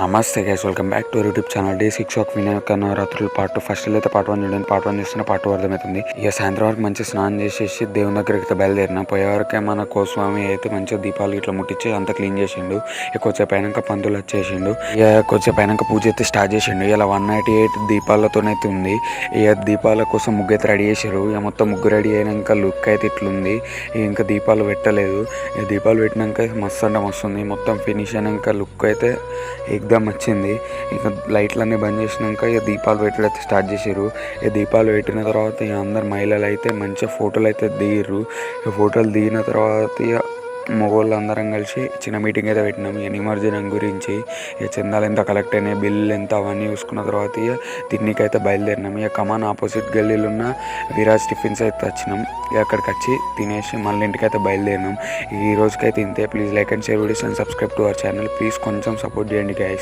నమస్తే guys, welcome back to YouTube channel. Day 6 of Vinayaka నవరాత్రులు part 2. First అయితే part 1 చూడండి. పార్ట్ 1 చూస్తున్న పార్ట్ 2 అర్థమవుతుంది. ఇక సాయంత్రం వరకు మంచి స్నానం చేసేసి దేవుని దగ్గరికి అయితే బయలుదేరిన. పోయేవరకే మన కోస్వామి అయితే మంచిగా దీపాలు ఇట్లా ముట్టించి అంతా క్లీన్ చేసిండు. ఇక కొద్దిసేపు అయినాక పంతులు వచ్చేసిండు. ఇక కొద్దిసేపు అయినాక పూజ అయితే స్టార్ట్ చేసిండు. ఇలా 198 దీపాలతోనైతే ఉంది. ఇక దీపాల కోసం ముగ్గు అయితే రెడీ చేసారు. ఇక మొత్తం ముగ్గు రెడీ అయినాక లుక్ అయితే ఇట్లుంది. ఇంకా దీపాలు పెట్టలేదు. ఇక దీపాలు పెట్టినాక మస్తు అంటే మస్తు ఉంది. మొత్తం ఫినిష్ అయినాక లుక్ అయితే ఎగ్దమ్ వచ్చింది. ఇక లైట్లన్నీ బంద్ చేసినాక ఇక దీపాలు పెట్టడం అయితే స్టార్ట్ చేసారు. ఇక దీపాలు పెట్టిన తర్వాత ఇక అందరు మహిళలు అయితే మంచిగా ఫోటోలు అయితే దిగిర్రు. ఇక ఫోటోలు దిగిన తర్వాత ఇక మగవాళ్ళు అందరం కలిసి చిన్న మీటింగ్ అయితే పెట్టినాం. ఇక నిమజ్జనం గురించి ఇక చందాలు ఎంత కలెక్ట్ అయినాయి, బిల్లు ఎంత, అవన్నీ చూసుకున్న తర్వాత ఇక తిన్నీకైతే బయలుదేరినాం. ఇక కమాన్ ఆపోజిట్ గల్లీలో ఉన్న విరాజ్ టిఫిన్స్ అయితే వచ్చినాం. ఇక అక్కడికి వచ్చి తినేసి మళ్ళీ ఇంటికైతే బయలుదేరినాం. ఈ రోజుకైతే ఇంతే. Please like and share videos and subscribe to our channel. Please కొంచెం సపోర్ట్ చేయండి గైస్.